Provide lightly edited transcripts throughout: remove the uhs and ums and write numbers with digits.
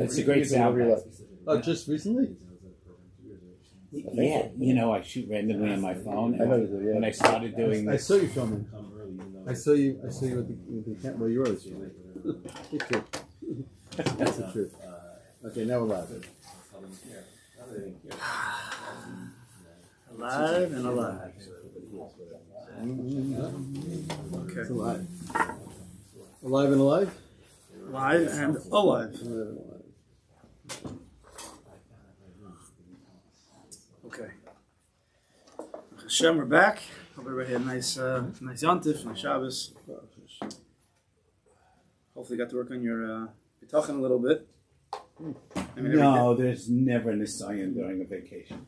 It's a great sound. Oh, just recently? Yeah, I shoot randomly on my phone. I know you do, yeah. When I started doing I this, saw you filming. I saw you with the camera. Well, you always filming. That's the truth. Okay, now we're live. Alive and alive. Okay. It's alive. Alive and alive? Live and alive. Alive and alive. Okay. Hashem, we're back. Hope everybody had a nice Yontif, nice Shabbos. Hopefully, got to work on your bitachon a little bit. no, there's never an assignment during a vacation.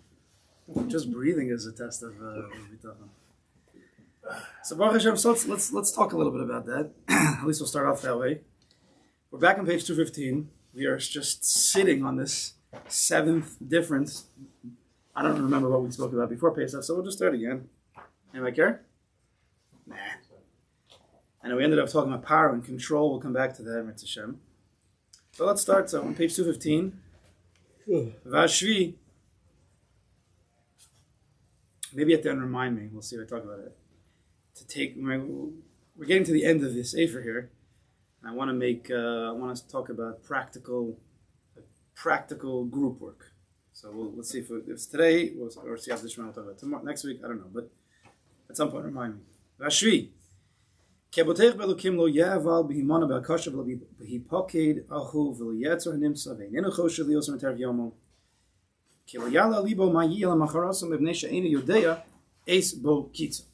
Just breathing is a test of bitachon. So Baruch Hashem, so let's talk a little bit about that. At least we'll start off that way. We're back on page 215. We are just sitting on this seventh difference. I don't remember what we spoke about before Pesach, so we'll just start again. Anybody care? Nah. I know we ended up talking about power and control. We'll come back to that, Mitzvah Hashem. So let's start. So on page 215, Vashvi. Maybe at the end remind me. We'll see if I talk about it. We're getting to the end of this Sefer here. And I want us to talk about practical group work. So let's see if it's today or see after the Shema we'll talk about tomorrow, next week. I don't know, but at some point remind me. Vashvi. Kebotech belukim lo yaval b'himana be'akashav lo b'hipoked ahu v'lo yetzer hanimsa ve'inenu choshev lios meter v'yomo. Kelo yala libo ma'yil ha'macharasom b'bnei she'enu yodea eis bo kitzu.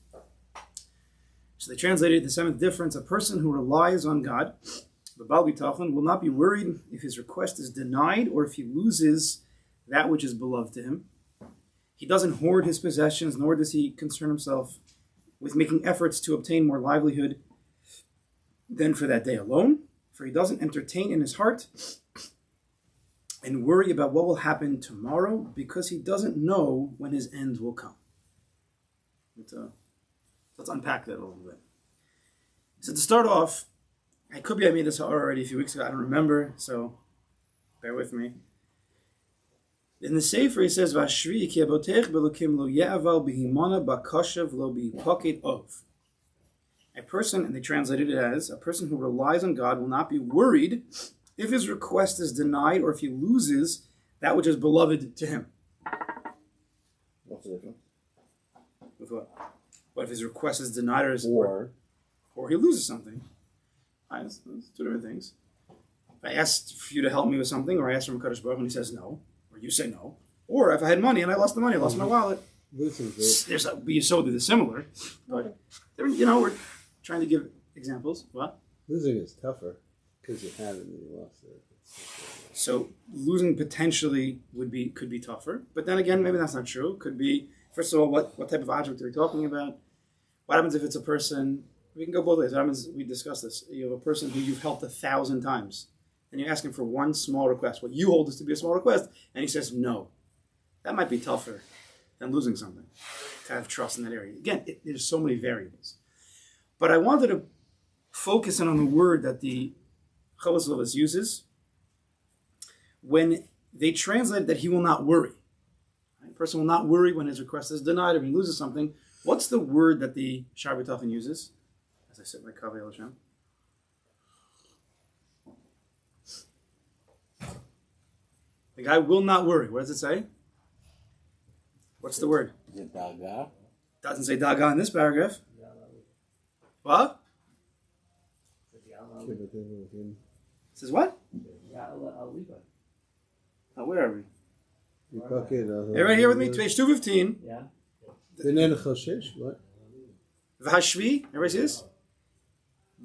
So they translated the seventh difference: a person who relies on God, the Baal Bitachon, will not be worried if his request is denied or if he loses that which is beloved to him. He doesn't hoard his possessions, nor does he concern himself with making efforts to obtain more livelihood than for that day alone, for he doesn't entertain in his heart and worry about what will happen tomorrow because he doesn't know when his end will come. Let's unpack that a little bit. So to start off, I made this already a few weeks ago, I don't remember, so bear with me. In the Sefer, he says, "Vashri ki abotech belukim lo ya'aval b'himana b'kashav lo b'poket ov." A person, and they translated it as, a person who relies on God will not be worried if his request is denied or if he loses that which is beloved to him. What's the difference? With what? What if his request is denied or he loses something? It's two different things. If I asked for you to help me with something, or I asked from Kadosh Baruch Hu and he says no, or you say no, or if I had money and I lost the money, I lost my wallet. You so do the similar, but we're trying to give examples. What? Losing is tougher because you had it and you lost it. So losing potentially could be tougher, but then again, maybe that's not true. Could be, first of all, what type of object are we talking about? What happens if it's a person? We can go both ways. What happens? We discussed this. You have a person who you've helped 1,000 times, and you're asking for one small request. Well, you hold this to be a small request, and he says no. That might be tougher than losing something, to have trust in that area. Again, there's so many variables. But I wanted to focus in on the word that the Chavos Lovas uses when they translate that he will not worry. A person will not worry when his request is denied or he loses something. What's the word that the Shaar Habitachon uses? As I said, my Kaveh Hashem. The guy will not worry. What does it say? What's the word? Is it daga? Doesn't say daga in this paragraph. What? It says what? Oh, where are we? Everybody here with me? Page 215. Yeah. What? V'hashvi. Everybody see this?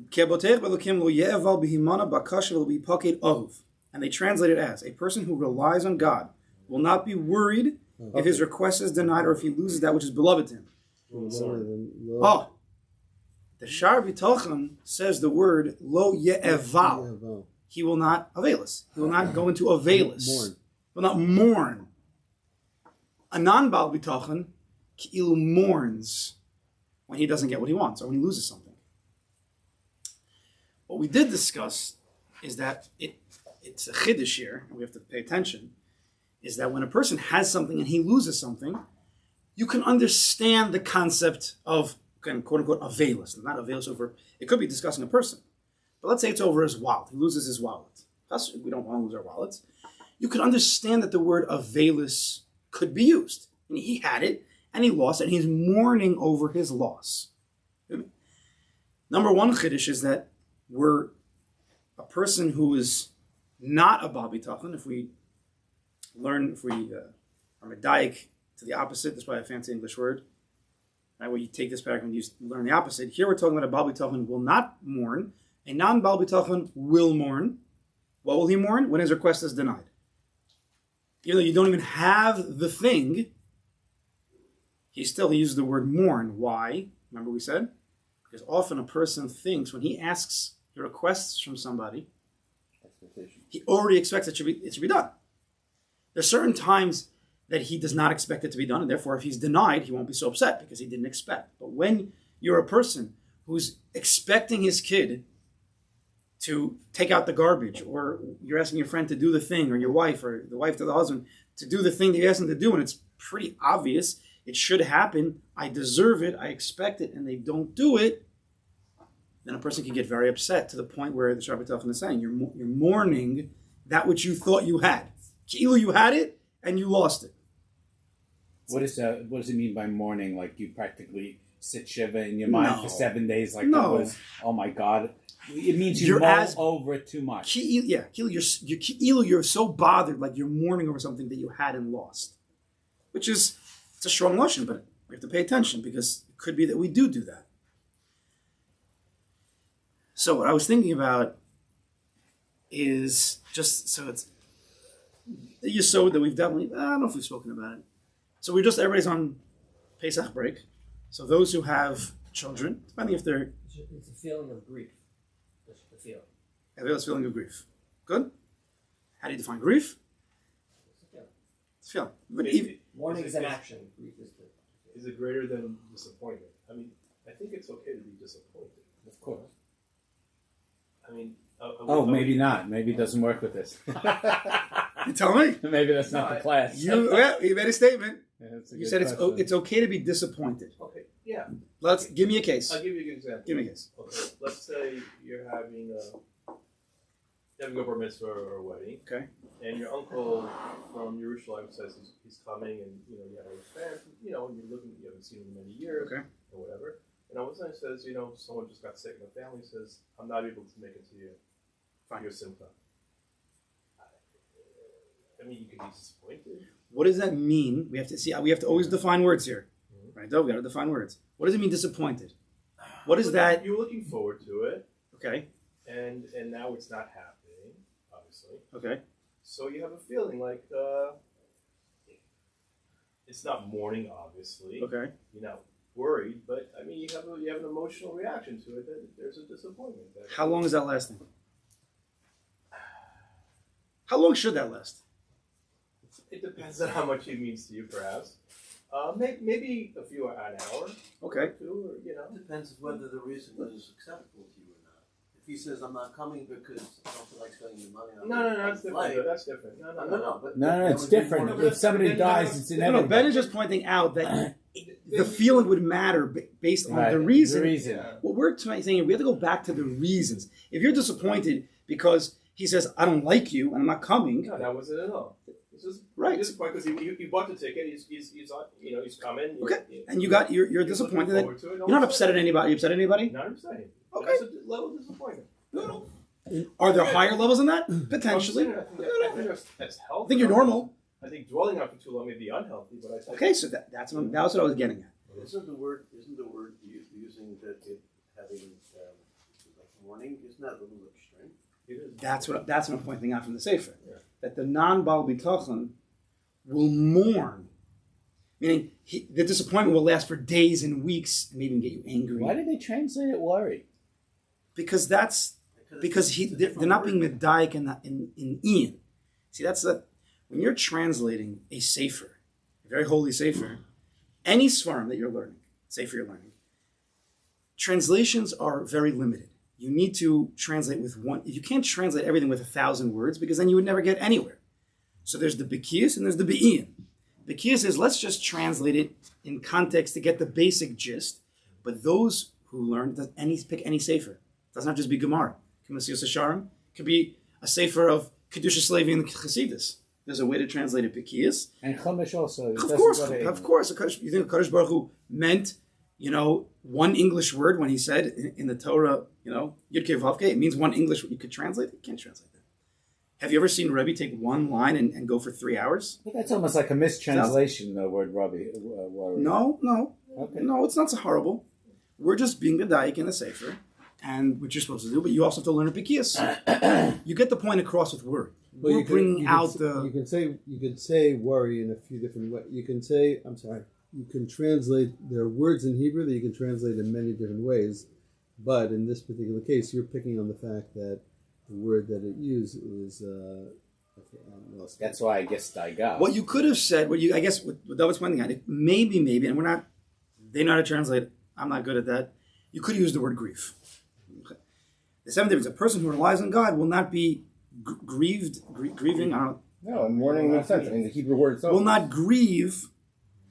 Kebotech belukim lo ye'eval b'himana b'kashav lo b'poket ov. And they translate it as, a person who relies on God will not be worried if his request is denied or if he loses that which is beloved to him. Oh, the Shaar Habitachon says the word lo ye'eval. He will not avail us. He will not go into availus. He will not mourn. A non-Baal Bitachon ki'ilu mourns when he doesn't get what he wants or when he loses something. What we did discuss is that it's a chiddush here, and we have to pay attention, is that when a person has something and he loses something, you can understand the concept of, quote unquote, availus. Not availus over, it could be discussing a person. But let's say it's over his wallet. He loses his wallet. We don't want to lose our wallets. You could understand that the word availus could be used. And he had it, and he lost it, and he's mourning over his loss. Number one chiddush is that we're a person who is not a Baal Bitachon. If we are medayik to the opposite, that's probably a fancy English word, right, where you take this paragraph and you learn the opposite. Here we're talking about a Baal Bitachon will not mourn. A non-Baal Bitachon will mourn. What will he mourn? When his request is denied. Even though you don't even have the thing, he uses the word mourn. Why? Remember we said? Because often a person thinks when he asks, he requests from somebody, he already expects it should be done. There's certain times that he does not expect it to be done, and therefore if he's denied, he won't be so upset because he didn't expect. But when you're a person who's expecting his kid to take out the garbage, or you're asking your friend to do the thing, or your wife, or the wife to the husband, to do the thing that you asked them to do, and it's pretty obvious, it should happen, I deserve it, I expect it, and they don't do it, then a person can get very upset to the point where the Shaar Habitachon is saying, you're mourning that which you thought you had. Either you had it, and you lost it. What does it mean by mourning? Like you practically sit shiva in your mind for 7 days, like that was, oh my God. It means you mull over it too much. You're so bothered, like you're mourning over something that you had and lost. Which is, it's a strong notion, but we have to pay attention because it could be that we do that. So what I was thinking about is just, so it's the yesod that we've definitely, I don't know if we've spoken about it. So everybody's on Pesach break. So those who have children, depending if they're... It's a feeling of grief. The feeling. It's a feeling of grief. Good? How do you define grief? It's a feeling. But mourning is an action. Grief is the... Is it greater than disappointment? I mean, I think it's okay to be disappointed. Of course. I mean... maybe not. Maybe it doesn't work with this. You tell me. Maybe that's not the class. You made a statement. Yeah, you said it's okay to be disappointed. Okay, yeah. Give me a case. I'll give you an example. Give me a case. Okay, let's say you're having a bar mitzvah or a wedding. Okay. And your uncle from Jerusalem says he's coming, and you have a fan, and you're looking, you haven't seen him in many years, okay, or whatever. And all of a sudden says, someone just got sick in the family, says, I'm not able to make it to your simcha. I mean, you could be disappointed. What does that mean? We have to always define words here. Mm-hmm. Right, Dov? We got to define words. What does it mean, disappointed? What is that? You're looking forward to it. Okay. And now it's not happening, obviously. Okay. So you have a feeling like it's not mourning, obviously. Okay. You're not worried, but I mean, you have an emotional reaction to it. That there's a disappointment. How long is that lasting? How long should that last? It depends on how much it means to you, perhaps. Maybe an hour. Okay. Or two, or, It depends whether the reason is acceptable to you or not. If he says, I'm not coming because I don't feel like spending the money on No, that's different. That's different. No, it's different. If somebody dies, it's inevitable. No, Ben is just pointing out that the feeling would matter based on the reason. The reason. What we're saying, we have to go back to the reasons. If you're disappointed because he says, I don't like you and I'm not coming. No, that wasn't at all. This is right. Disappointed because he bought the ticket. He's on. He's coming. Okay. And you're disappointed that you're not upset at anybody. You upset at anybody? Not upset. Okay. That's a level of disappointment. No. Are there higher levels than that? Potentially. I think that's healthy. I think you're normal. I think dwelling on it for too long may be unhealthy. But I think okay, so that's what I was getting at. Isn't the word using that it having like mourning? Isn't that a little extreme? That's what I'm pointing out from the Sefer. Yeah. That the non-Baal Bitachon will mourn. Meaning, the disappointment will last for days and weeks and maybe even get you angry. Why did they translate it worry? Because they're not being medayik in Ian. See, that's when you're translating a Sefer, a very holy Sefer, any svarim that you're learning, Sefer you're learning, translations are very limited. you need to translate with one. You can't translate everything with 1,000 words because then you would never get anywhere. So there's the Bekias and there's the Be'in. Bekias is let's just translate it in context to get the basic gist. But those who learn, pick any sefer. It doesn't have to just be Gemara. It could be a sefer of Kedushas Levi and the Chassidus. There's a way to translate it, Bekias. And Chumash also. Of course. You think Kadosh Baruch Hu meant, one English word when he said in the Torah, Yud Kei Vav Kei, it means one English word. You could translate it? You can't translate that. Have you ever seen Rebbe take one line and go for 3 hours? But that's almost like a mistranslation, the word Rebbe. No. Okay. No, it's not so horrible. We're just being Gedayik in the Sefer, and what you're supposed to do, but you also have to learn a Bekias. You get the point across with word. Well, you can say worry in a few different ways. You can translate, there are words in Hebrew that you can translate in many different ways, but in this particular case, you're picking on the fact that the word that it used is. That's why I guess Daiga. What you could have said, what that was pointing out, maybe, and they know how to translate. I'm not good at that. You could use the word grief. Okay. The seventh difference: a person who relies on God will not be grieving. I don't. No, mourning makes sense. I mean, the Hebrew word itself Will not grieve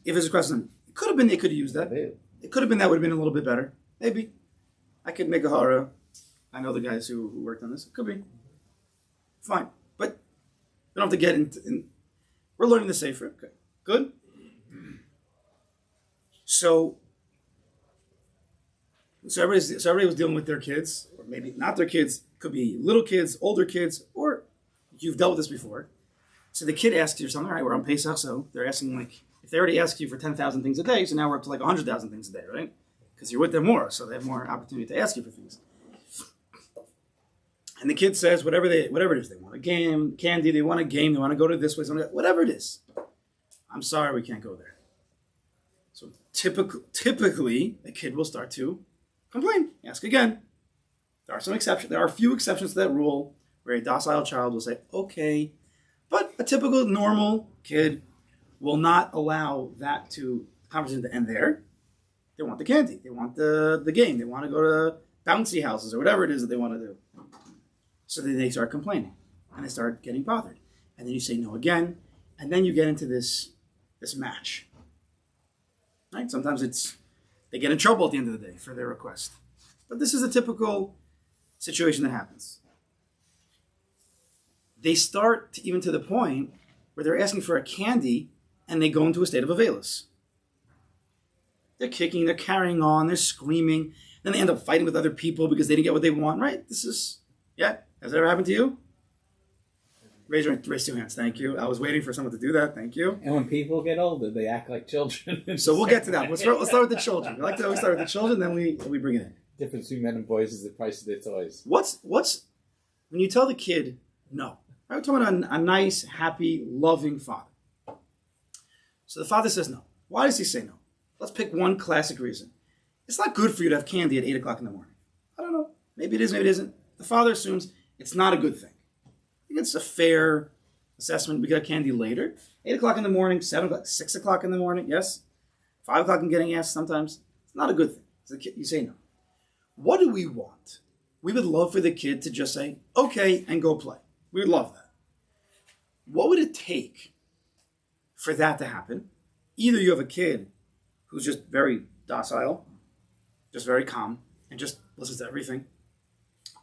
if it's a question. It could have been they could have used that. It could have been that would have been a little bit better. Maybe. I could make a hara. I know the guys who worked on this. It could be. Fine. But we don't have to get into... We're learning the Sefer. Okay. Good? So everybody was dealing with their kids, or maybe not their kids. Could be little kids, older kids, or you've dealt with this before. So the kid asks you something. All right, we're on Pesach, so they're asking if they already ask you for 10,000 things a day, so now we're up to 100,000 things a day, right? Because you're with them more, so they have more opportunity to ask you for things. And the kid says whatever it is, they want a game, candy, they want a game, they want to go to this place, whatever it is. I'm sorry, we can't go there. So typically, the kid will start to complain, ask again. There are some exceptions. There are a few exceptions to that rule where a docile child will say, okay, but a typical normal kid will not allow that conversation to end there. They want the candy. They want the game. They want to go to bouncy houses or whatever it is that they want to do. So then they start complaining and they start getting bothered. And then you say no again. And then you get into this match. Right? Sometimes they get in trouble at the end of the day for their request. But this is a typical situation that happens. They start even to the point where they're asking for a candy and they go into a state of availus. They're kicking, they're carrying on, they're screaming. Then they end up fighting with other people because they didn't get what they want. Right? Has that ever happened to you? Raise two hands. Thank you. I was waiting for someone to do that. Thank you. And when people get older, they act like children. So we'll get to that. Let's start with the children. We like to always start with the children, then we bring it in. Difference between men and boys is the price of their toys. What's when you tell the kid no? We're talking about a nice, happy, loving father. So the father says no. Why does he say no? Let's pick one classic reason. It's not good for you to have candy at 8 o'clock in the morning. I don't know. Maybe it is, maybe it isn't. The father assumes it's not a good thing. I think it's a fair assessment. We get candy later. 8 o'clock in the morning, 7 o'clock, 6 o'clock in the morning, yes. 5 o'clock I'm getting asked sometimes. It's not a good thing. So the kid, you say no. What do we want? We would love for the kid to just say, okay, and go play. We would love that. What would it take for that to happen? Either you have a kid who's just very docile, just very calm, and just listens to everything,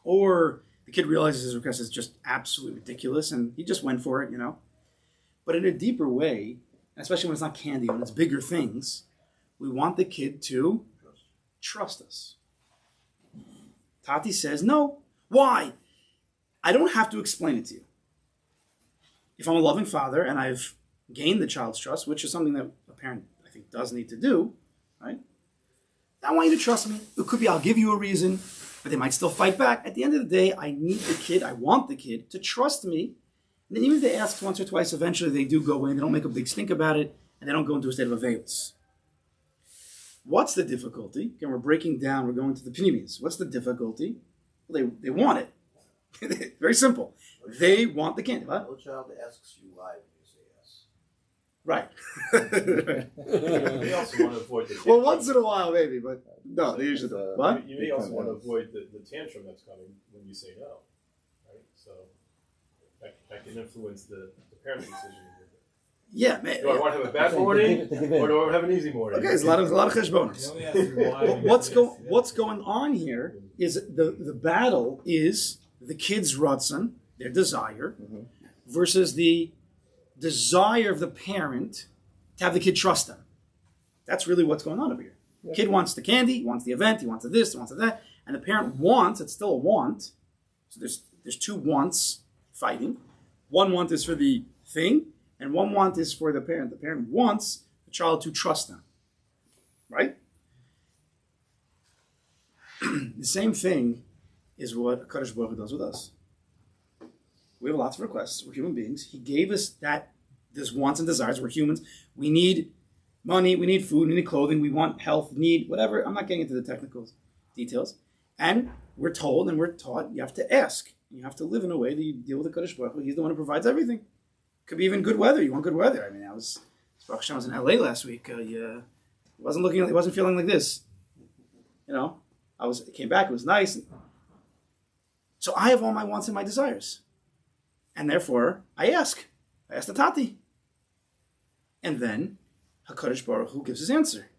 or the kid realizes his request is just absolutely ridiculous and he just went for it, But in a deeper way, especially when it's not candy, when it's bigger things, we want the kid to trust us. Tati says, no. Why? I don't have to explain it to you. If I'm a loving father and I've gained the child's trust, which is something that a parent, I think, does need to do, right? I want you to trust me. It could be I'll give you a reason, but they might still fight back. At the end of the day, I want the kid to trust me. And then even if they ask once or twice, eventually they do go in, they don't make a big stink about it, and they don't go into a state of availance. What's the difficulty? Again, we're breaking down, we're going to the pneumias. What's the difficulty? Well, they want it. Very simple. They want the candy. What? No child asks you why when you say yes. Right. You also want to avoid the Well, once in a while, maybe, but no, they usually don't. What? You may also want to avoid the tantrum that's coming when you say no, right? So that can influence the parenting decision. Yeah, man. Do I want to have a bad morning, or do I want to have an easy morning? Okay, there's a lot of cheshbonos. What's going on here is the battle is the kid's ratzon, their desire, versus the desire of the parent to have the kid trust them. That's really what's going on over here. The kid wants the candy, he wants the event, he wants the this, he wants the that, and the parent wants, it's still a want. So there's two wants fighting. One want is for the thing, and one want is for the parent. The parent wants the child to trust them. Right? The same thing is what Kadosh Baruch Hu does with us. We have lots of requests. We're human beings. He gave us this wants and desires. We're humans. We need money. We need food. We need clothing. We want health, need, whatever. I'm not getting into the technical details. And we're told and we're taught you have to ask. You have to live in a way that you deal with the Kadosh Baruch Hu. He's the one who provides everything. Could be even good weather. You want good weather. I mean, I was in LA last week. It wasn't feeling like this. You know, I came back. It was nice. So I have all my wants and my desires. And therefore, I ask the Tati. And then HaKadosh Baruch Hu gives his answer.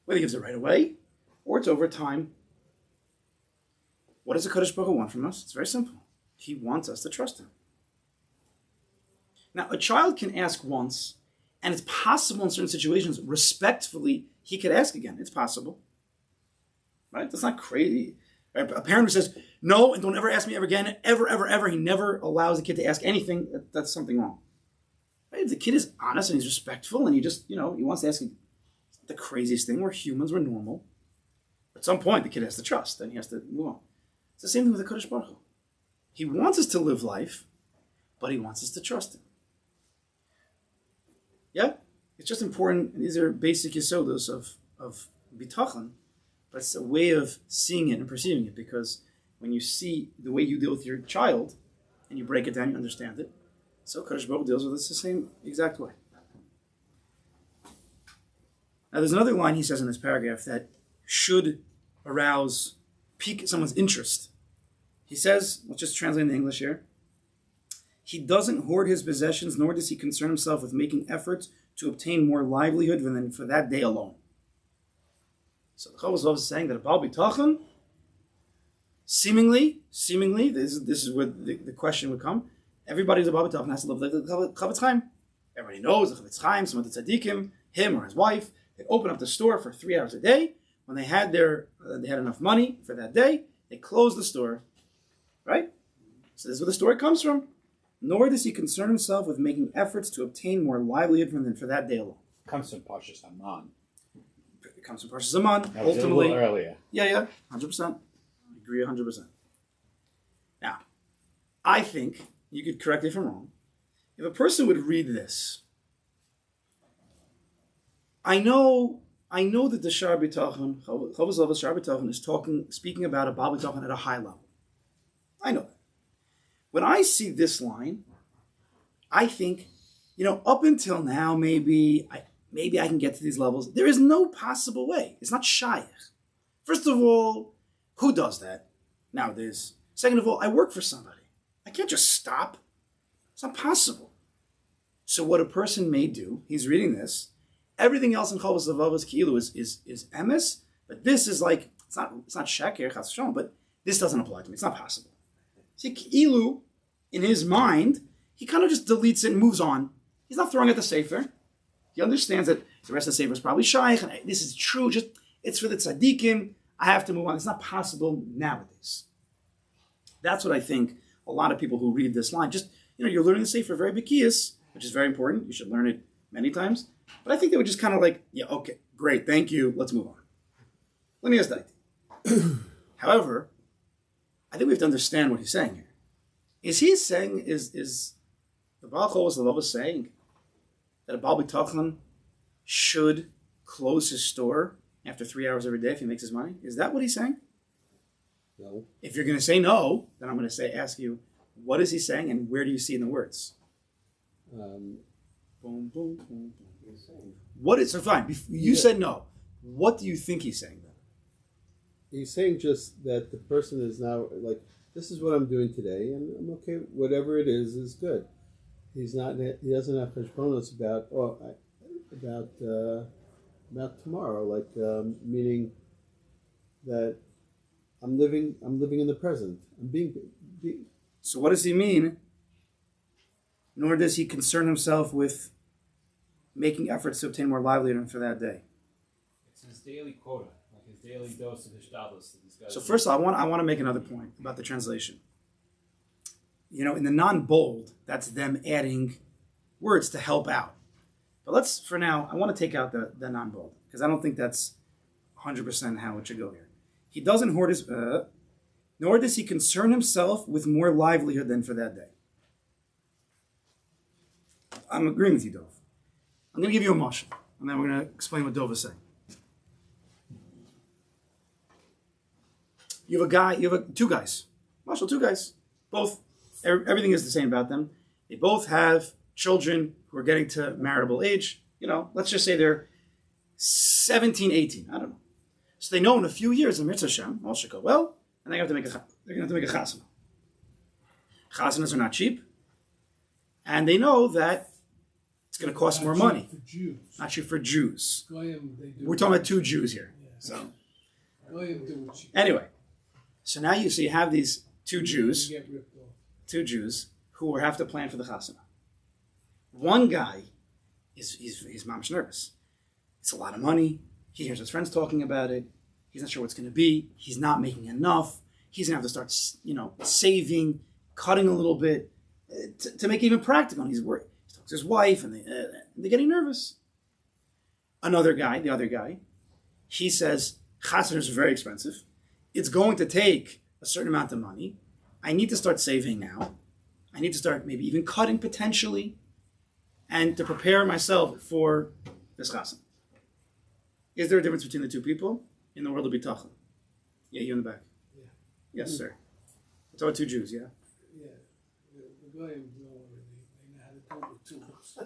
Whether he gives it right away or it's over time. What does HaKadosh Baruch Hu want from us? It's very simple. He wants us to trust him. Now, a child can ask once, and it's possible in certain situations, respectfully, he could ask again. It's possible. Right? That's not crazy. Right? A parent who says, no, and don't ever ask me ever again, ever, ever, ever, he never allows the kid to ask anything, that's something wrong. Right? If the kid is honest and he's respectful, and he just, he wants to ask the craziest thing. We're humans, we're normal. At some point, the kid has to trust, and he has to move on. It's the same thing with the Kadosh Baruch Hu. He wants us to live life, but he wants us to trust him. Yeah? It's just important. These are basic yisodos of bitachon, but it's a way of seeing it and perceiving it, because when you see the way you deal with your child and you break it down, you understand it. So Kadosh Baruch Hu deals with us the same exact way. Now there's another line he says in this paragraph that should pique someone's interest. He says, let's just translate in English here. He doesn't hoard his possessions, nor does he concern himself with making efforts to obtain more livelihood than for that day alone. So the Chavos is saying that a Baal Bitachon, seemingly, this is where the question would come. Everybody who's a Baal Bitachon has to live like the Chavetz Chaim. Everybody knows the Chavetz Chaim, some of the tzaddikim, him or his wife, they open up the store for 3 hours a day. When they had enough money for that day, they closed the store. Right? So this is where the story comes from. Nor does he concern himself with making efforts to obtain more livelihood than for that day alone. Comes from Parshas Haman. It comes from Parshas Haman. That was ultimately, a little earlier. Yeah, 100%. I agree 100%. Now, I think, you could correct me if I'm wrong, if a person would read this, I know that the Shaar Habitachon, Shaar Habitachon is speaking about a Baal Bitachon at a high level. I know that. When I see this line, I think, up until now, maybe I can get to these levels. There is no possible way. It's not shaykh. First of all, who does that nowadays? Second of all, I work for somebody. I can't just stop. It's not possible. So what a person may do, he's reading this, everything else in Chavos Levavos Ki'ilu is emes, but this is like, it's not sheker, chas v'shalom, but this doesn't apply to me. It's not possible. See, Ki'ilu, in his mind, he kind of just deletes it and moves on. He's not throwing out the sefer. He understands that the rest of the sefer is probably shaykh, and this is true, it's for the tzaddikim, I have to move on. It's not possible nowadays. That's what I think a lot of people who read this line, you're learning the sefer very bikiyas, which is very important. You should learn it many times. But I think they would just kind of like, yeah, okay, great, thank you, let's move on. Let me ask that. However, I think we have to understand what he's saying here. Is the Baal Chavos Levavos saying that a Baal Bitachon should close his store after 3 hours every day if he makes his money? Is that what he's saying? No. If you're going to say no, then I'm going to ask you, what is he saying and where do you see in the words? Boom, boom, boom, boom. What is so fine? You said no. What do you think he's saying then? He's saying just that the person is now like, this is what I'm doing today, and I'm okay. Whatever it is good. He's not. He doesn't have cheshbonos about tomorrow. Like meaning that I'm living in the present. I'm being. So what does he mean? Nor does he concern himself with making efforts to obtain more livelihood for that day. It's his daily quota, like his daily dose of hishtadlus that these guys. So first, I want to make another point about the translation. You know, in the non-bold, that's them adding words to help out. But let's, for now, I want to take out the non-bold because I don't think that's 100% how it should go here. He doesn't hoard his, nor does he concern himself with more livelihood than for that day. I'm agreeing with you, Dov. I'm going to give you a mashal, and then we're going to explain what Dov is saying. You have two guys. Mashal, two guys. Both, everything is the same about them. They both have children who are getting to marital age. You know, let's just say they're 17, 18. I don't know. So they know in a few years, in Mitzvah Hashem, all should go well, and they're going to have to make a chasana. Chasanas are not cheap, and they know that it's going to cost more money. For Jews. Not cheap for Jews. Goyim, We're talking about two Jews here. Yeah. So anyway, so now you have these two Jews who have to plan for the chasana. One guy he's mamish nervous. It's a lot of money. He hears his friends talking about it. He's not sure what's going to be. He's not making enough. He's going to have to start, saving, cutting a little bit to make it even practical. And he's worried. He talks to his wife, and they're getting nervous. The other guy, he says, chasanas are very expensive. It's going to take a certain amount of money. I need to start saving now. I need to start maybe even cutting potentially, and to prepare myself for this chasana. Is there a difference between the two people in the world of bitachon? Yeah, you in the back. Yeah. Yes, sir. It's all two Jews, yeah? Yeah. The Goyim know how to do the tools.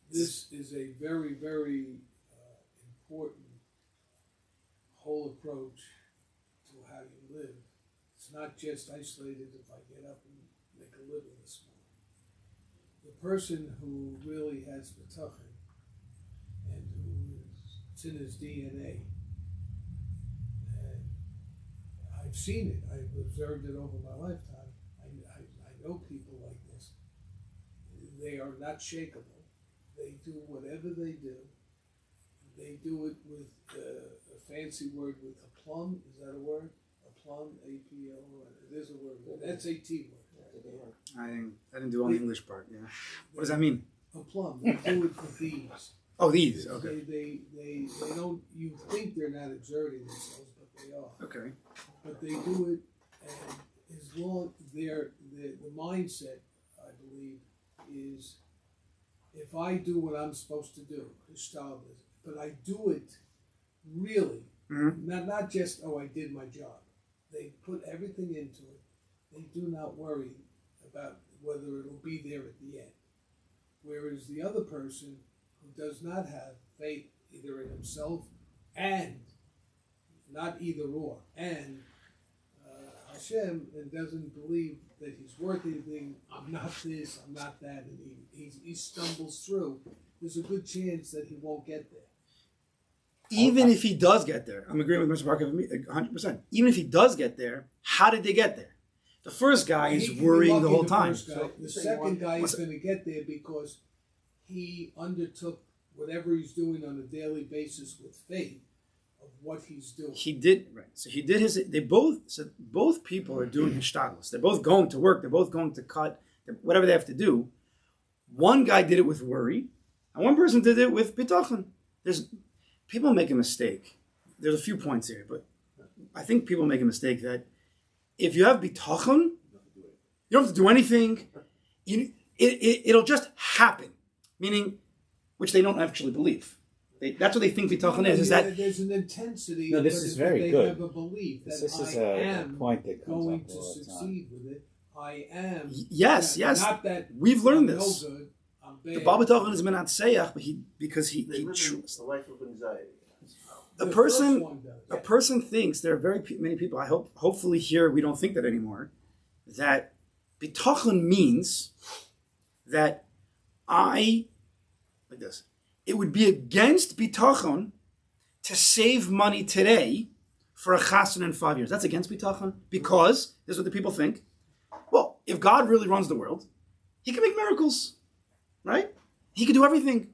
This is a very, very important whole approach to how you live. It's not just isolated if I get up and make a living this morning. The person who really has bitachon and it's in his DNA, and I've seen it, I've observed it over my lifetime. I know people like this. They are not shakable. They do whatever they do. They do it with a fancy word with aplomb. Is that a word? Aplomb, A-P-L. It is a word. An SAT word. I didn't do all the English part. Yeah. What does that mean? Aplomb. They do it for these. Oh, these. Okay. They don't. You think they're not exerting themselves, but they are. Okay. But they do it, and as long the mindset, I believe, is if I do what I'm supposed to do, but I do it really, not just, I did my job. They put everything into it. They do not worry about whether it'll be there at the end. Whereas the other person who does not have faith either in himself and, not either or, and Hashem, and doesn't believe that he's worth anything, I'm not this, I'm not that, and he stumbles through, there's a good chance that he won't get there. Even if he does get there, I'm agreeing with Mr. Barker 100%. Even if he does get there, how did they get there? The first guy is worrying the whole time. The second guy is going to get there because he undertook whatever he's doing on a daily basis with faith of what he's doing. He did, right. So he did his, both people are doing hishtadlus. They're both going to work. They're both going to cut, whatever they have to do. One guy did it with worry, and one person did it with bitachon. People make a mistake. There's a few points here, but I think people make a mistake that if you have bitachon, you don't have to do anything. It'll just happen. Meaning, which they don't actually believe. That's what they think bitachon is that there's an intensity. No, this is very they good. Have a belief that this is I am a point that comes going up to all the succeed with it. I am. Yes. Not that we've learned I'm this. no good. I'm bad. The Baal Bitachon is menat seyach, but because he They live trusts. a life of anxiety. A The first person, one does. a person thinks, there are very many people, hopefully here we don't think that anymore, that bitachon means that like this, it would be against bitachon to save money today for a chassan in 5 years. That's against bitachon, because this is what the people think. Well, if God really runs the world, he can make miracles, right? He can do everything.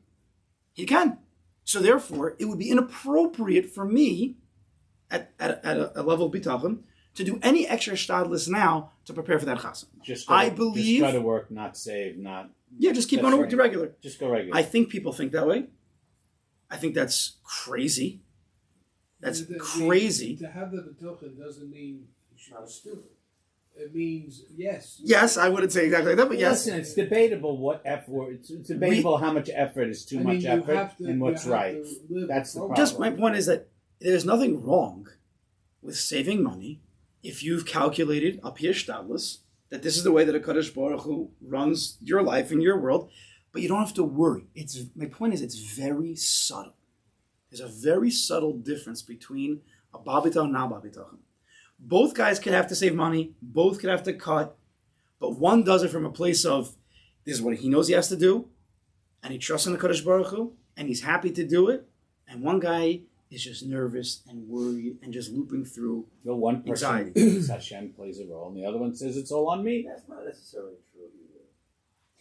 He can. So therefore, it would be inappropriate for me at a level of bitachon to do any extra shtadlis now to prepare for that chassan. Just believe. Just go to work, not save, not. Yeah, just keep going to work to regular. Just go regular. I think people think that way. I think that's crazy. That's crazy. To have the bitachon doesn't mean you should be stupid. It means yes. Yes, I wouldn't say exactly like that, but yes. Listen, it's debatable what effort. It's debatable how much effort is too much effort and what's right. That's the problem. Just my point is that there's nothing wrong with saving money if you've calculated up here shtadlis that this is the way that a Kadosh Baruch Hu runs your life in your world, but you don't have to worry. My point is it's very subtle. There's a very subtle difference between a Baal Bitachon and a non-Baal Bitachon. Both guys could have to save money. Both could have to cut. But one does it from a place of, this is what he knows he has to do, and he trusts in the Kadosh Baruch Hu, and he's happy to do it. And one guy is just nervous and worried and just looping through the one person thinks Hashem plays a role, and the other one says it's all on me. That's not necessarily true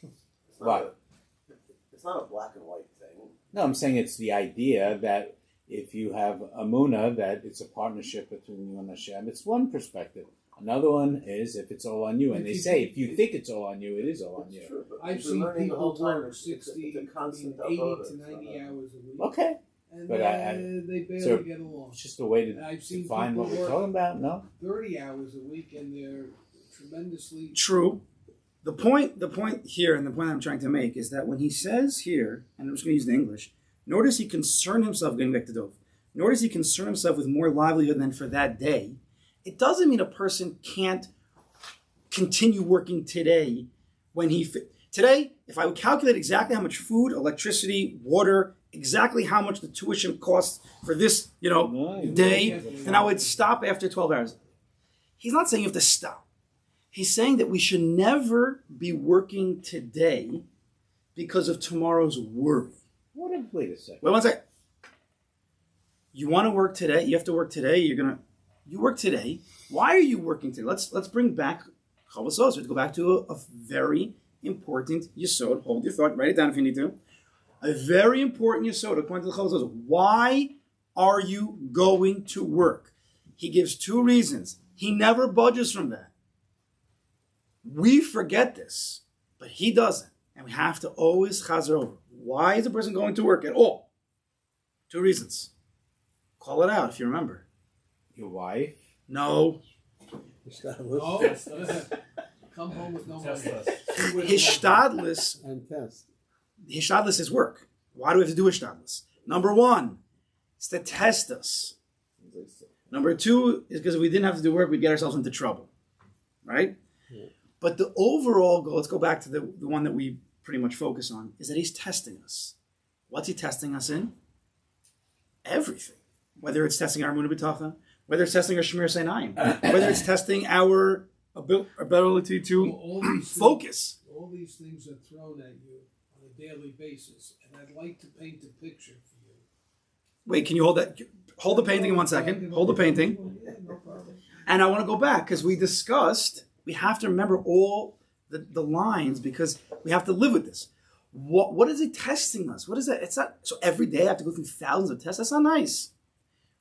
either. What? It's not a black and white thing. No, I'm saying it's the idea that if you have Amunah, that it's a partnership between you and Hashem. It's one perspective. Another one is if it's all on you. And they say if you think it's all on you, it is all on you. True, I've seen people work 60, 80 to 90 hours a week. Okay. And but they barely get along. It's just a way to define what we're talking about, no? 30 hours a week and they're tremendously... True. The point here, and the point I'm trying to make, is that when he says here, and I'm just going to use the English, nor does he concern himself, getting back to Dov, nor does he concern himself with more livelihood than for that day. It doesn't mean a person can't continue working today when today, if I would calculate exactly how much food, electricity, water, exactly how much the tuition costs for this, day, then I would stop after 12 hours. He's not saying you have to stop. He's saying that we should never be working today because of tomorrow's worry. Wait a second. Wait one second. You want to work today? You have to work today. You work today. Why are you working today? Let's bring back Chavos Os. We have to go back to a very important yesod. Hold your thought. Write it down if you need to. A very important yesod according to the Chavos Os. Why are you going to work? He gives two reasons. He never budges from that. We forget this, but he doesn't. And we have to always chazer over. Why is a person going to work at all? Two reasons. Call it out if you remember. Your wife? No. No. Come home with no money. Hishtadlis and test. Hishtadlis is work. Why do we have to do hishtadlis? Number one, it's to test us. Number two is because if we didn't have to do work, we'd get ourselves into trouble. Right? Yeah. But the overall goal, let's go back to the one that we pretty much focus on, is that he's testing us. What's he testing us in? Everything. Whether it's testing our Emunah B'tachon, whether it's testing our Shemir Seinayim, whether it's testing our ability to focus. All these things are thrown at you on a daily basis, and I'd like to paint a picture for you. Wait, can you hold that? Hold the painting in 1 second. Hold the painting. Yeah, no problem. And I want to go back, because we discussed, we have to remember all the lines, because we have to live with this. What is it testing us? What is that? It's not, so every day I have to go through thousands of tests. That's not nice.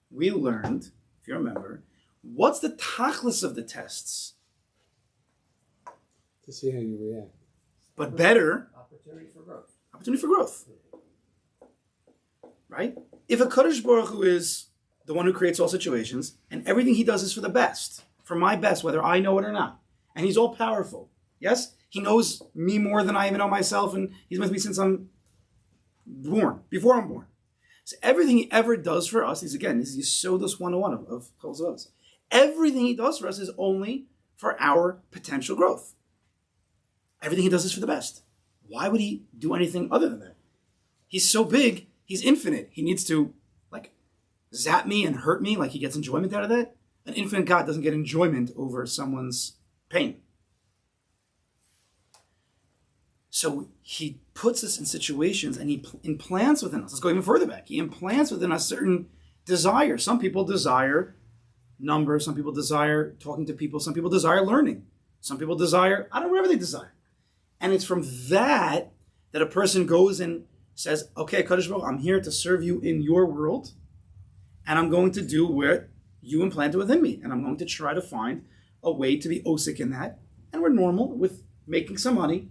We learned, if you remember, what's the tachlis of the tests? To see how you react. But better. Opportunity for growth. Opportunity for growth. Right? If a Kadosh Baruch Hu is the one who creates all situations, and everything he does is for the best, for my best, whether I know it or not, and he's all powerful, yes? He knows me more than I even know myself, and he's with me since I'm born, before I'm born. So everything he ever does for us, this is Yesodus 101 of Chavos Os. Everything he does for us is only for our potential growth. Everything he does is for the best. Why would he do anything other than that? He's so big, he's infinite. He needs to zap me and hurt me like he gets enjoyment out of that. An infinite God doesn't get enjoyment over someone's pain. So he puts us in situations and he implants within us. Let's go even further back. He implants within us certain desires. Some people desire numbers. Some people desire talking to people. Some people desire learning. Some people desire, whatever they desire. And it's from that a person goes and says, okay, Kadosh Baruch Hu, I'm here to serve you in your world. And I'm going to do what you implanted within me. And I'm going to try to find a way to be osik in that. And we're normal with making some money.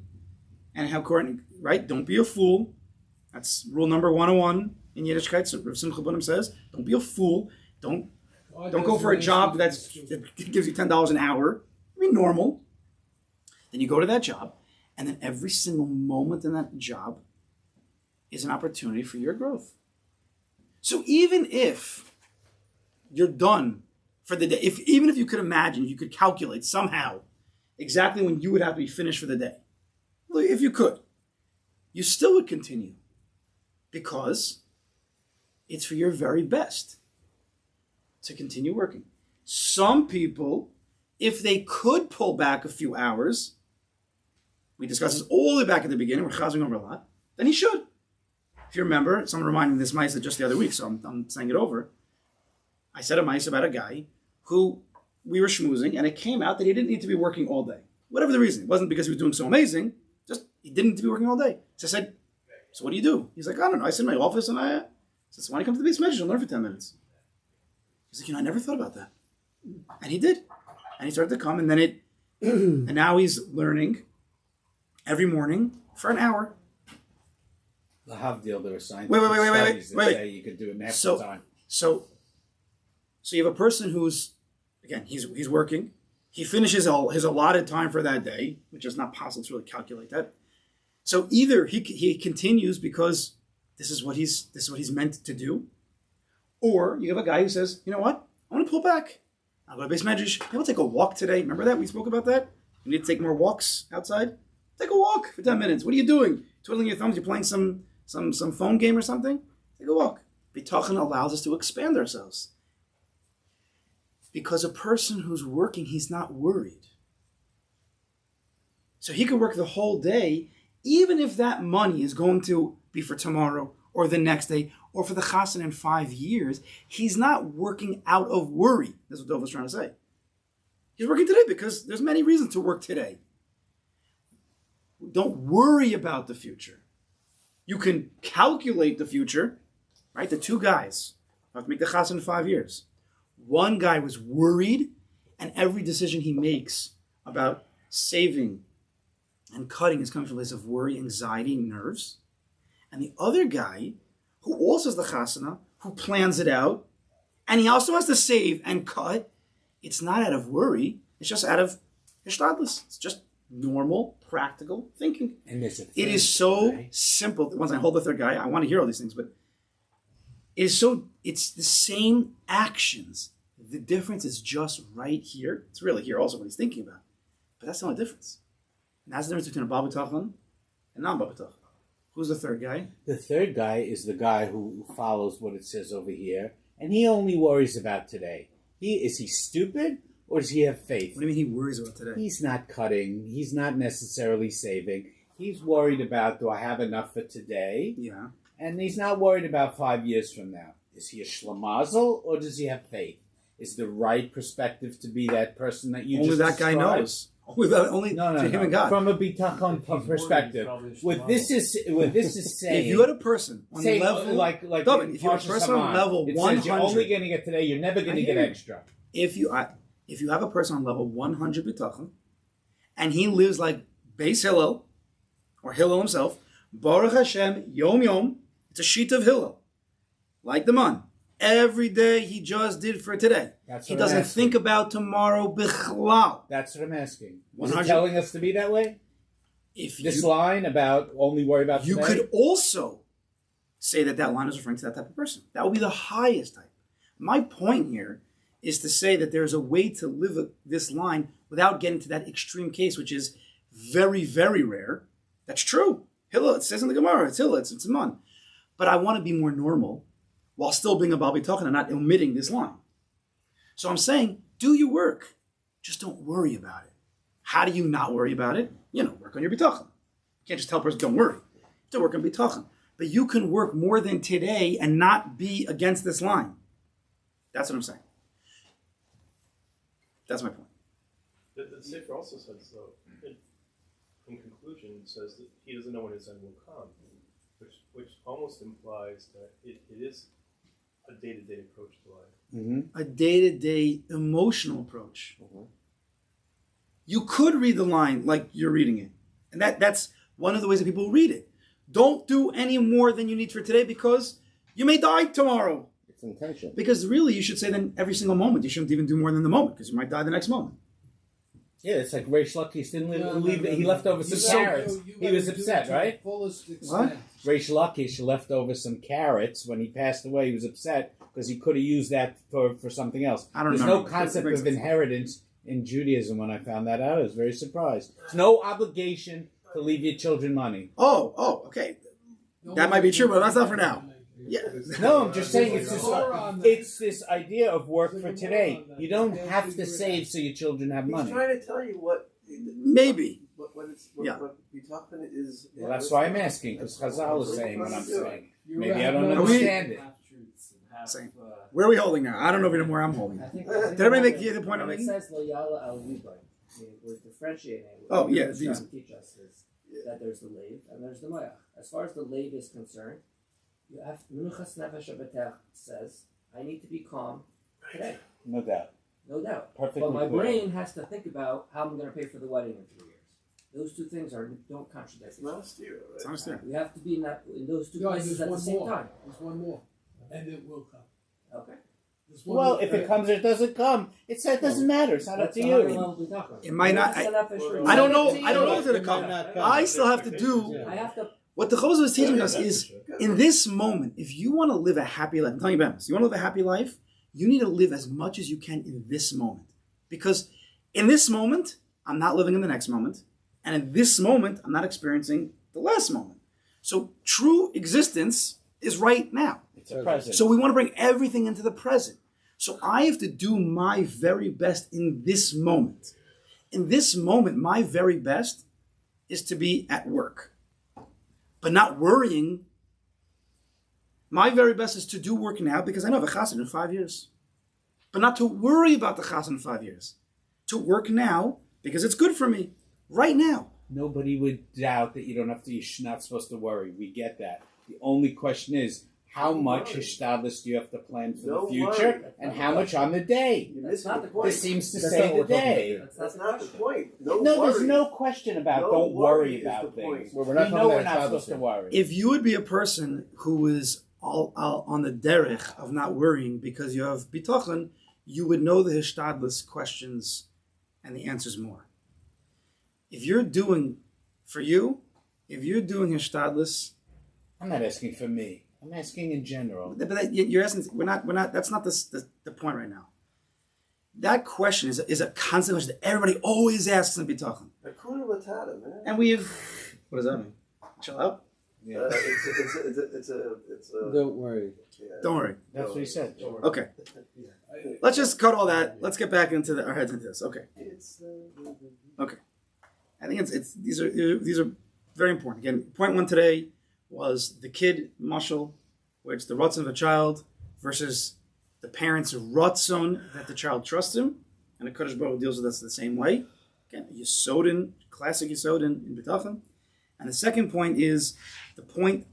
And how current, right? Don't be a fool. That's rule number 101 in Yiddishkeit. So Rav Simcha Bunim says, don't be a fool. Don't go for a job that gives you $10 an hour. Be normal. Then you go to that job. And then every single moment in that job is an opportunity for your growth. So even if you're done for the day, even if you could imagine, you could calculate somehow exactly when you would have to be finished for the day, if you could, you still would continue because it's for your very best to continue working. Some people, if they could pull back a few hours, we discussed this all the way back at the beginning, we're chazing over a lot, then he should. If you remember, someone reminded me this Maisa just the other week, so I'm saying it over. I said a Maisa about a guy who we were schmoozing, and it came out that he didn't need to be working all day. Whatever the reason. It wasn't because he was doing so amazing, just he didn't need to be working all day. So I said, so what do you do? He's like, I don't know. I sit in my office and I said, so why don't you come to the base measure and learn for 10 minutes? He's like, I never thought about that. And he did. And he started to come, and then and now he's learning every morning for an hour. The Havdil, there were scientific Wait. studies that say you could do it in half the time. So you have a person who's, again, he's working. He finishes his allotted time for that day, which is not possible to really calculate that. So either he continues because this is what he's meant to do, or you have a guy who says, you know what, I want to pull back. I'll go to base medrash. Maybe I'll take a walk today. Remember that? We spoke about that. You need to take more walks outside. Take a walk for 10 minutes. What are you doing? Twiddling your thumbs? You're playing some phone game or something? Take a walk. Bitachon allows us to expand ourselves. Because a person who's working, he's not worried. So he could work the whole day, even if that money is going to be for tomorrow or the next day or for the chassan in 5 years. He's not working out of worry. That's what Dov was trying to say. He's working today because there's many reasons to work today. Don't worry about the future. You can calculate the future, right? The two guys have to make the chassan in 5 years. One guy was worried, and every decision he makes about saving and cutting is coming from a place of worry, anxiety, nerves. And the other guy, who also is the chasana, who plans it out, and he also has to save and cut, it's not out of worry, it's just out of hishtadlus. It's just normal, practical thinking. And it is so simple. Once I hold the third guy, I want to hear all these things, but it's the same actions. The difference is just right here. It's really here also what he's thinking about. But that's the only difference. And that's the difference between a Bal B'tachon and non-Bal B'tachon. Who's the third guy? The third guy is the guy who follows what it says over here, and he only worries about today. Is he stupid, or does he have faith? What do you mean he worries about today? He's not cutting. He's not necessarily saving. He's worried about, do I have enough for today? Yeah. And he's not worried about 5 years from now. Is he a shlamazel, or does he have faith? Is the right perspective to be that person that you only just that guy described? knows. Only No. him and God. From a bitachon perspective, what this is saying. If you had a person on say, level, like David, if you had a person on level 100, you're only going to get today. You're never going to get extra. If you have a person on level 100 bitachon, and he lives like Beis Hillel or Hillel himself, Baruch Hashem Yom Yom, it's a sheet of Hillel, like the man. Every day he just did for today. He doesn't think about tomorrow bichlal. That's what I'm asking. Is 100? it telling us to be that way? This line about only worry about today? You could also say that line is referring to that type of person. That would be the highest type. My point here is to say that there's a way to live this line without getting to that extreme case, which is very, very rare. That's true. Hillel, it says in the Gemara, it's Hillel, it's Iman. But I want to be more normal while still being a Baal Bitachon and not omitting this line. So I'm saying, do your work. Just don't worry about it. How do you not worry about it? Work on your Bitachon. You can't just tell a person, don't worry. You have to work on Bitachon. But you can work more than today and not be against this line. That's what I'm saying. That's my point. The Sefer also says, though, in conclusion, says that he doesn't know when his end will come, which almost implies that it is a day-to-day approach to life. Mm-hmm. A day-to-day emotional approach. You could read the line like you're reading it. And that's one of the ways that people read it. Don't do any more than you need for today because you may die tomorrow. It's intention. Because really, you should say then every single moment. You shouldn't even do more than the moment because you might die the next moment. Yeah, it's like Reish Lakish didn't leave. He left over some carrots. He was upset, right? What? Reish Lakish left over some carrots when he passed away. He was upset because he could have used that for something else. I don't There's know. no concept of inheritance in Judaism. When I found that out, I was very surprised. There's no obligation to leave your children money. Oh, okay. That might be true, but that's not for now. Yeah. No, I'm just saying it's this idea of work for today. You don't have to save so your children have money. He's trying to tell you what. Maybe. What Yeah. Bitachon is. Well, that's why I'm asking, because Chazal is saying what I'm saying. Maybe I right. don't Are we- understand it. Same. Where are we holding now? I don't know even where I'm holding. I think Did everybody make the point I'm when it making? says lo yala al yibay, we're differentiating. Oh, What yeah, Rambam these. teach us is that there's the leiv and there's the moyach. As far as the leiv is concerned, you have Menuchas Nefesh Habitachon says, I need to be calm today, No doubt. no doubt. Perfectly But my clear. brain has to think about how I'm going to pay for the wedding in 3 years. Those two things don't contradict It's each not other. a steer, right? It's understand. We have to be in those two No, places there's at the one same more. time. There's one more, and it will come. Okay. There's one Well, more. if it comes or it doesn't come, it doesn't matter. It's not up That's to the higher you. level we're talking about. It might not- Menuchas Nefesh I don't know. Habitachon. I don't know what's going to It come. might not come. I still have to do I have to. what the Chosov is teaching us is in this moment. If you want to live a happy life, I'm telling you about this. You want to live a happy life. You need to live as much as you can in this moment, because in this moment I'm not living in the next moment, and in this moment I'm not experiencing the last moment. So true existence is right now. It's a present. So we want to bring everything into the present. So I have to do my very best in this moment. In this moment, my very best is to be at work, but not worrying. My very best is to do work now because I know I have a chassan in 5 years, but not to worry about the chassan in 5 years. To work now because it's good for me right now. Nobody would doubt that you don't have to. You're not supposed to worry. We get that. The only question is, how much hishtadlus do you have to plan for No the future, worry. and how much on the day? You're That's missing not the the point. This seems to That's say not the what we're talking day. about. That's not the question. point. No, worry. there's no question about No don't worry worry is about the things. point. Well, we're We not know talking we're about not supposed to hishtadlus. worry. If you would be a person who is all on the derech of not worrying because you have bitachon, you would know the hishtadlus questions and the answers more. If you're doing for you, if you're doing hishtadlus, I'm not asking for me. I'm asking in general. but you're asking. We're not. That's not the point right now. That question is a constant question that everybody always asks in bitachon, Hakuna Matata, man. and we've. What does that mean? Chill out. Yeah. It's a. Don't worry. Yeah. Don't worry. That's what he said. Okay. Let's just cut all that. Let's get back into our heads into this. Okay. It's. I think it's these are very important. Again, point one today was the kid mashal, where it's the ratzon of a child versus the parents' ratzon that the child trusts him, and the Kodesh Baruch Hu deals with us the same way. Again, Yisodin, classic Yisodin in Bitachon. And the second point is the point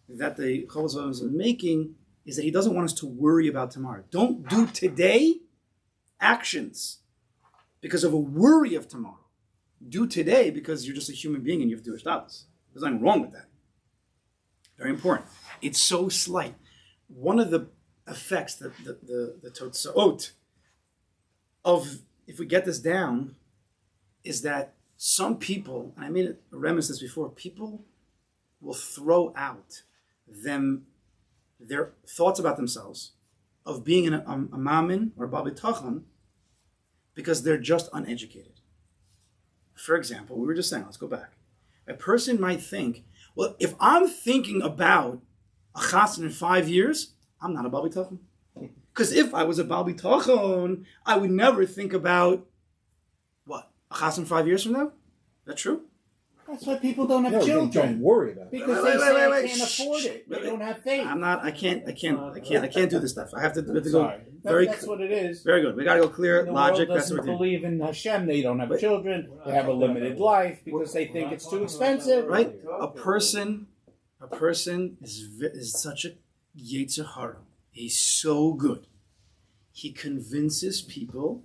that the Chosov is making is that he doesn't want us to worry about tomorrow. Don't do today actions because of a worry of tomorrow. Do today because you're just a human being and you have to do hishtadlus. There's nothing wrong with that. Very important. It's so slight. One of the effects, the totzaot of, if we get this down, is that some people, and I made a remiss this before, people will throw out their thoughts about themselves of being a mamin or a Baal Bitachon because they're just uneducated. For example, we were just saying, let's go back. A person might think, well, if I'm thinking about a chassan in 5 years, I'm not a Baal Bitachon. Because if I was a Baal Bitachon, I would never think about, what, a chassan 5 years from now? Is that true? That's why people don't have No, children. don't worry about it. Because Wait, they say wait, they wait, can't afford it. They don't have faith. I can't do this stuff. I have to go Sorry. very, That's what it is. very good. We got to go clear, The logic. world That's what doesn't we're doing. believe in Hashem. They don't have children. They have a limited life because they think it's too expensive. Right? A person is such a Yetzer Hara. He's so good. He convinces people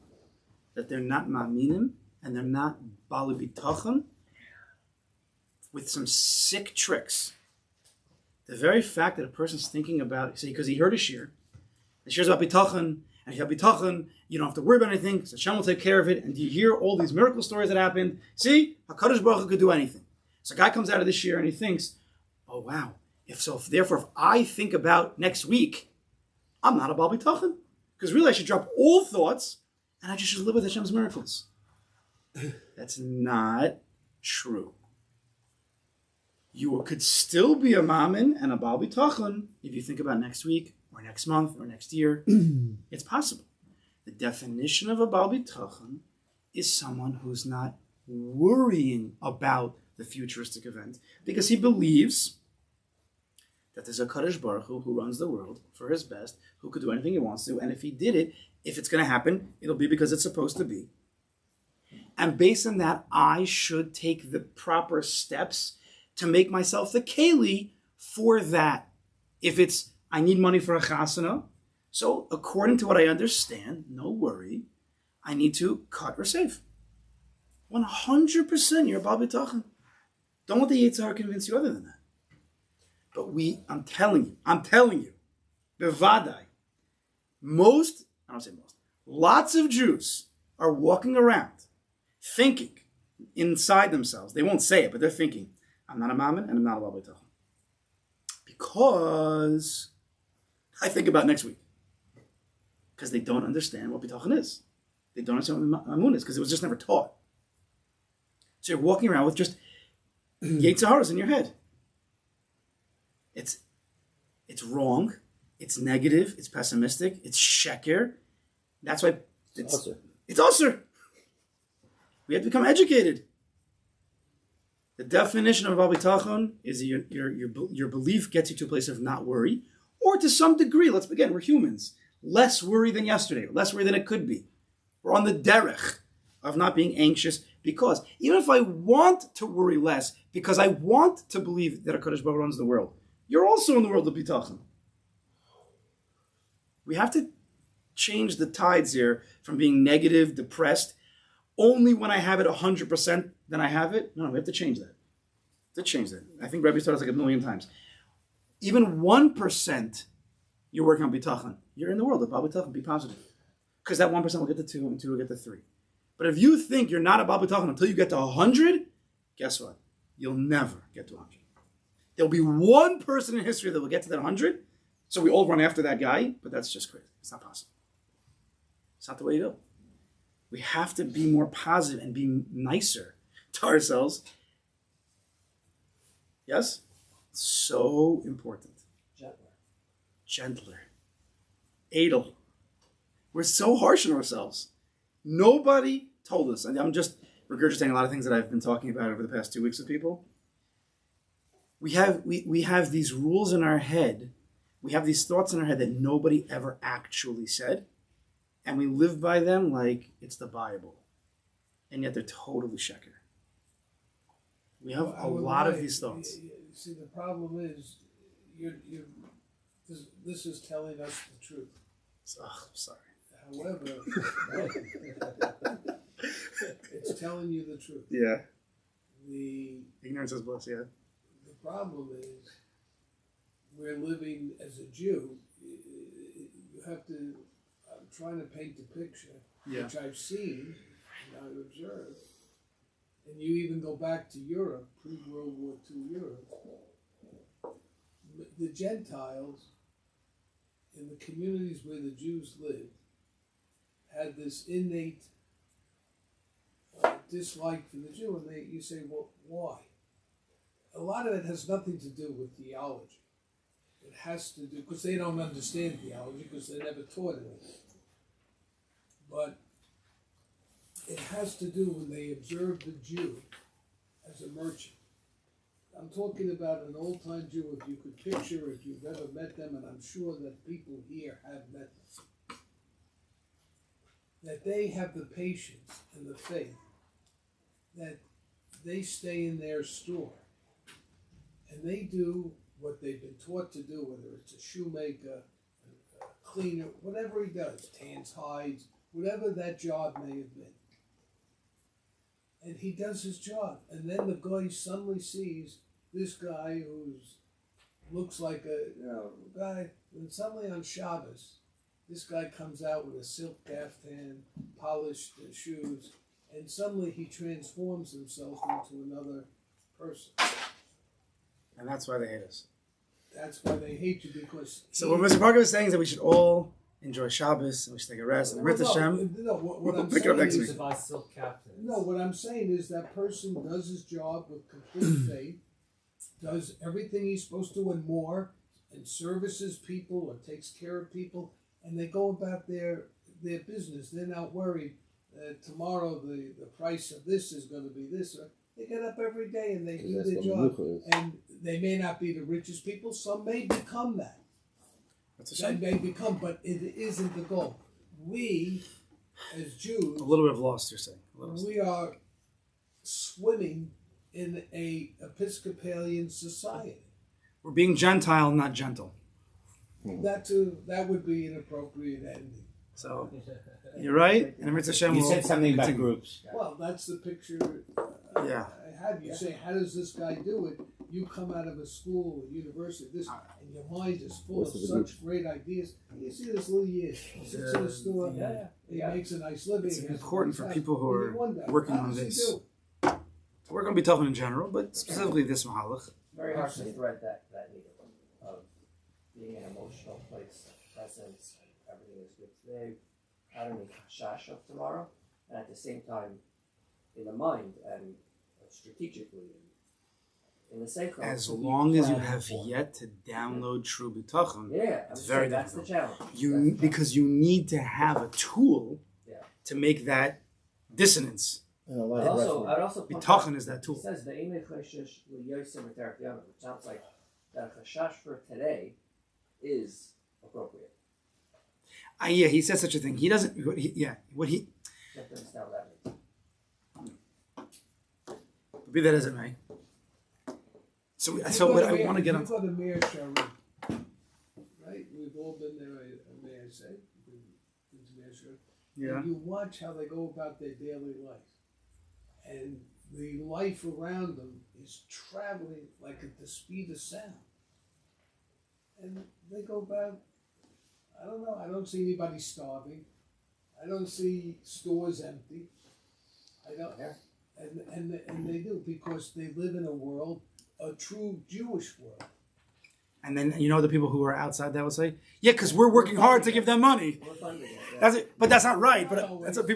that they're not ma'aminim and they're not Baalei Bitachon with some sick tricks. The very fact that a person's thinking about, say, because he heard a shir, the shir's about Bitachon, and if you have Bitachon, you don't have to worry about anything, because Hashem will take care of it, and you hear all these miracle stories that happened. See, HaKadosh Baruch Hu could do anything. So a guy comes out of this year and he thinks, oh wow, therefore if I think about next week, I'm not a Baal Bitachon. Because really I should drop all thoughts and I just should live with Hashem's miracles. That's not true. You could still be a mammon and a Baal Bitachon if you think about next week or next month or next year. It's possible. The definition of a Baal Bitachon is someone who's not worrying about the futuristic event because he believes that there's a Kadosh Baruch Hu who runs the world for his best, who could do anything he wants to, and if he did it, if it's going to happen, it'll be because it's supposed to be. And based on that, I should take the proper steps to make myself the keli for that. If it's, I need money for a chasana, so according to what I understand, no worry, I need to cut or save. 100% you're a Baal Bitachon. Don't let the Yetzer Hara convince you other than that. But I'm telling you, bevadai, lots of Jews are walking around thinking inside themselves, they won't say it, but they're thinking, I'm not a mammon and I'm not a Baal Bitachon. Because I think about next week. Because they don't understand what Bitachon is. They don't understand what Amun is because it was just never taught. So you're walking around with just Yetzer Haras in your head. It's wrong. It's negative. It's pessimistic. It's sheker. That's why it's usher. We have to become educated. The definition of Baal Bitachon is your belief gets you to a place of not worry, or to some degree, let's begin, we're humans. Less worry than yesterday, less worry than it could be. We're on the derech of not being anxious because even if I want to worry less, because I want to believe that HaKadosh Baruch Hu runs the world, you're also in the world of Bitachon. We have to change the tides here from being negative, depressed, only when I have it 100%, then I have it. No, we have to change that. I think Rebbe started like 1,000,000 times. Even 1%, you're working on Bitachon. You're in the world of Baal Bitachon. Be positive. Because that 1% will get to 2, and 2 will get to 3. But if you think you're not a Baal Bitachon until you get to 100, guess what? You'll never get to 100. There'll be one person in history that will get to that 100, so we all run after that guy, but that's just crazy. It's not possible. It's not the way you go. We have to be more positive and be nicer to ourselves. Yes? So important. Gentler. Edel. We're so harsh on ourselves. Nobody told us, and I'm just regurgitating a lot of things that I've been talking about over the past 2 weeks with people. We have these rules in our head. We have these thoughts in our head that nobody ever actually said. And we live by them like it's the Bible. And yet they're totally sheker. We have a lot of these thoughts. See, the problem is, this is telling us the truth. Oh, I'm sorry. However, it's telling you the truth. Yeah. The Ignorance is bliss, yeah. The problem is, we're living as a Jew. You have to. I'm trying to paint the picture, which I've seen and I've observed. And you even go back to Europe, pre-World War II Europe. The Gentiles in the communities where the Jews lived had this innate dislike for the Jew, and you say, well, why? A lot of it has nothing to do with theology. It has to do, because they don't understand theology, because they never taught it. But it has to do when they observe the Jew as a merchant. I'm talking about an old-time Jew, if you could picture, if you've ever met them, and I'm sure that people here have met them, that they have the patience and the faith that they stay in their store and they do what they've been taught to do, whether it's a shoemaker, a cleaner, whatever he does, tans hides, whatever that job may have been. And he does his job. And then the guy suddenly sees this guy who's looks like a guy, and suddenly on Shabbos, this guy comes out with a silk caftan, polished shoes, and suddenly he transforms himself into another person. And that's why they hate us. That's why they hate you, because... So what Mr. Parker is saying is that we should all enjoy Shabbos, and we should take a rest, and Rit Hashem. No, what I'm pick it up saying next is... week. No, what I'm saying is that person does his job with complete faith, does everything he's supposed to and more, and services people or takes care of people, and they go about their business. They're not worried tomorrow the price of this is going to be this. They get up every day and they do their job. And they may not be the richest people. Some may become that. That's a shame. That may become, but it isn't the goal. We, as Jews... A little bit of loss, you're saying. We are swimming in a Episcopalian society. We're being Gentile, not gentle. That would be an appropriate ending. So, you're right. And Rit Hashem You will said something about continue. groups. Well, that's the picture Yeah. I have. You say, how does this guy do it? You come out of a school, a university, and your mind is full of such great ideas. You see this little Yid, he sits in a store, he makes a nice living. It's he has important a for nice people who house. are And you wonder, working how on does he this. do it? We're going to be talking in general, but specifically this Mahalach. Very hard to thread that needle of being an emotional place, presence, and everything is good today, having a chashash of tomorrow, and at the same time, in the mind and strategically, in the same As long as you have yet to download True Bitachon, it's very that's the difficult. challenge. Because you need to have a tool to make that dissonance. And a lot I'd of also Bitachon is that tool. It says Ve'imei choshesh l'yosim v'terech yamim, which sounds like that chashash for today is appropriate. Yeah, he said such a thing. He doesn't. What he. You have to understand what that means. Be that as it may. So what I want to get on. You go to Meir Sharim, right? We've all been there, may I say? Been to Meir Sharim. Yeah. And you watch how they go about their daily life. And the life around them is traveling like at the speed of sound. And they go about, I don't know, I don't see anybody starving. I don't see stores empty. I don't, and they do, because they live in a world, a true Jewish world. And then the people who are outside that will say, yeah, because we're working hard to give them money. We're funding it. That's it. But that's not right. But that's what people